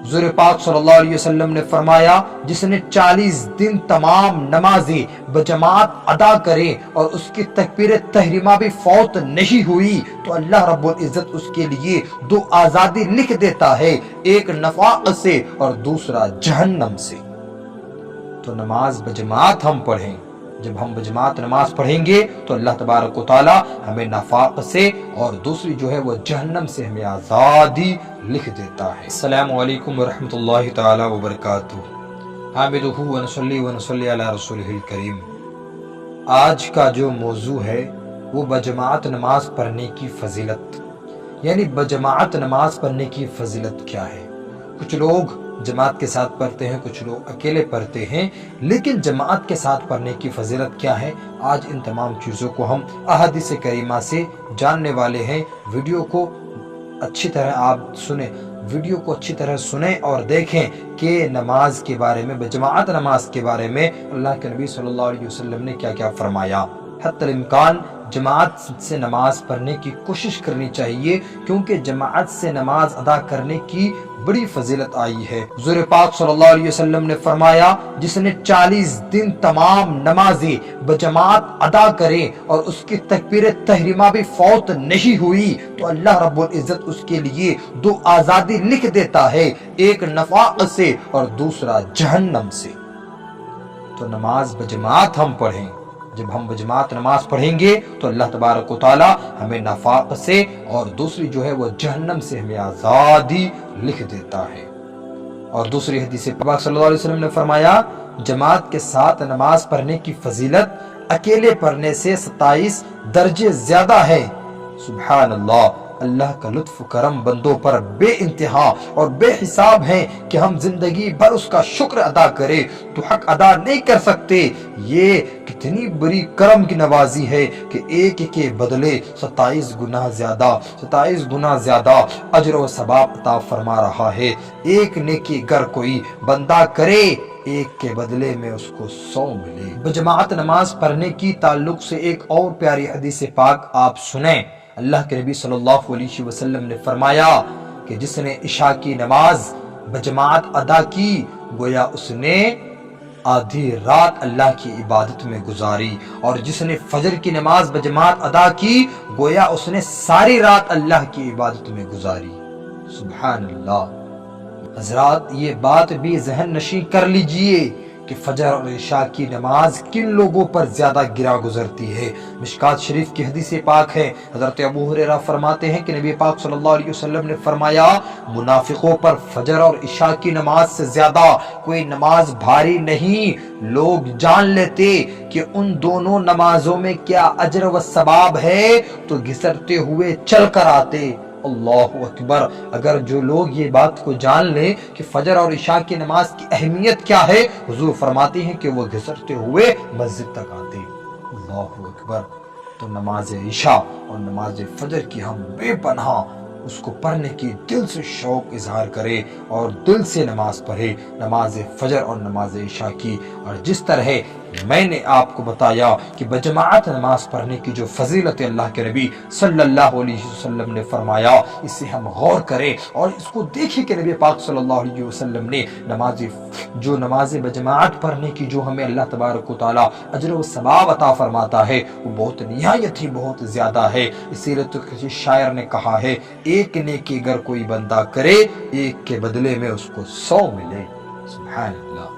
حضور پاک صلی اللہ علیہ وسلم نے فرمایا جس نے 40 دن تمام نمازیں بجماعت ادا کرے اور اس کی تکبیر تحریمہ بھی فوت نہیں ہوئی تو اللہ رب العزت اس کے لیے 2 آزادی لکھ دیتا ہے، ایک نفاق سے اور دوسرا جہنم سے۔ تو نماز بجماعت ہم پڑھیں، جب ہم بجماعت نماز پڑھیں گے تو اللہ تبارک و تعالی ہمیں نفاق سے اور دوسری جو ہے وہ جہنم سے ہمیں آزادی لکھ دیتا ہے۔ السلام علیکم ورحمۃ اللہ تعالی وبرکاتہ۔ حامدہ ونصلی ونصلی علی رسولہ الکریم۔ آج کا جو موضوع ہے وہ بجماعت نماز پڑھنے کی فضیلت، یعنی بجماعت نماز پڑھنے کی فضیلت کیا ہے۔ کچھ لوگ جماعت کے ساتھ پڑھتے ہیں، کچھ لوگ اکیلے پڑھتے ہیں، لیکن جماعت کے ساتھ پڑھنے کی فضیلت کیا ہے، آج ان تمام چیزوں کو ہم احادیث کریمہ سے جاننے والے ہیں۔ ویڈیو کو اچھی طرح آپ سنیں، ویڈیو کو اچھی طرح سنیں اور دیکھیں کہ نماز کے بارے میں، بجماعت نماز کے بارے میں اللہ کے نبی صلی اللہ علیہ وسلم نے کیا کیا فرمایا۔ حتی الامکان جماعت سے نماز پڑھنے کی کوشش کرنی چاہیے، کیونکہ جماعت سے نماز ادا کرنے کی بڑی فضیلت آئی ہے۔ حضور پاک صلی اللہ علیہ وسلم نے فرمایا جس نے 40 دن تمام نمازیں بجماعت ادا کرے اور اس کی تکبیر تحریمہ بھی فوت نہیں ہوئی تو اللہ رب العزت اس کے لیے 2 آزادی لکھ دیتا ہے، ایک نفاق سے اور دوسرا جہنم سے۔ تو نماز بجماعت ہم پڑھیں، جب ہم بجماعت نماز پڑھیں گے تو اللہ تبارک و تعالی ہمیں نفاق سے اور دوسری جو ہے وہ جہنم سے ہمیں آزادی لکھ دیتا ہے۔ اور دوسری حدیث پاک صلی اللہ علیہ وسلم نے فرمایا جماعت کے ساتھ نماز پڑھنے کی فضیلت اکیلے پڑھنے سے 27 درجے زیادہ ہے۔ سبحان اللہ، اللہ کا لطف کرم بندوں پر بے انتہا اور بے حساب ہے کہ ہم زندگی بھر اس کا شکر ادا کریں تو حق ادا نہیں کر سکتے۔ یہ کتنی بڑی کرم کی نوازی ہے کہ ایک کے بدلے 27 گنا زیادہ اجر و ثواب عطا فرما رہا ہے۔ ایک نیکی گر کوئی بندہ کرے، ایک کے بدلے میں اس کو 100 ملے۔ بجماعت نماز پڑھنے کی تعلق سے ایک اور پیاری حدیث پاک آپ سنیں۔ اللہ کے نبی صلی اللہ علیہ وسلم نے فرمایا کہ جس نے عشاء کی نماز بجماعت ادا کی گویا اس نے آدھی رات اللہ کی عبادت میں گزاری، اور جس نے فجر کی نماز بجماعت ادا کی گویا اس نے ساری رات اللہ کی عبادت میں گزاری۔ سبحان اللہ۔ حضرات یہ بات بھی ذہن نشین کر لیجئے کہ فجر اور عشاء کی نماز کن لوگوں پر زیادہ گرا گزرتی ہے۔ مشکات شریف کی حدیث پاک ہے، حضرت ابو ہریرہ فرماتے ہیں کہ نبی پاک صلی اللہ علیہ وسلم نے فرمایا منافقوں پر فجر اور عشاء کی نماز سے زیادہ کوئی نماز بھاری نہیں۔ لوگ جان لیتے کہ ان دونوں نمازوں میں کیا اجر و ثواب ہے تو گھسرتے ہوئے چل کر آتے۔ اللہ اکبر۔ اگر جو لوگ یہ بات کو جان لیں کہ فجر اور عشاء کی نماز کی اہمیت کیا ہے، حضور فرماتے ہیں کہ وہ گھسرتے ہوئے مسجد تک آتے۔ اللہ اکبر۔ تو نماز عشاء اور نماز فجر کی ہم بے پناہ اس کو پڑھنے کی دل سے شوق اظہار کرے اور دل سے نماز پڑھے، نماز فجر اور نماز عشاء کی۔ اور جس طرح میں نے آپ کو بتایا کہ بجماعت نماز پڑھنے کی جو فضیلت اللہ کے نبی صلی اللہ علیہ وسلم نے فرمایا، اس سے ہم غور کریں اور اس کو دیکھیں کہ نبی پاک صلی اللہ علیہ وسلم نے نماز بجماعت پڑھنے کی جو ہمیں اللہ تبارک و تعالی اجر و ثواب عطا فرماتا ہے وہ بہت نہایت ہی بہت زیادہ ہے۔ اسی لیے تو کسی شاعر نے کہا ہے ایک نیکی اگر کوئی بندہ کرے، ایک کے بدلے میں اس کو 100 ملے۔ سبحان اللہ۔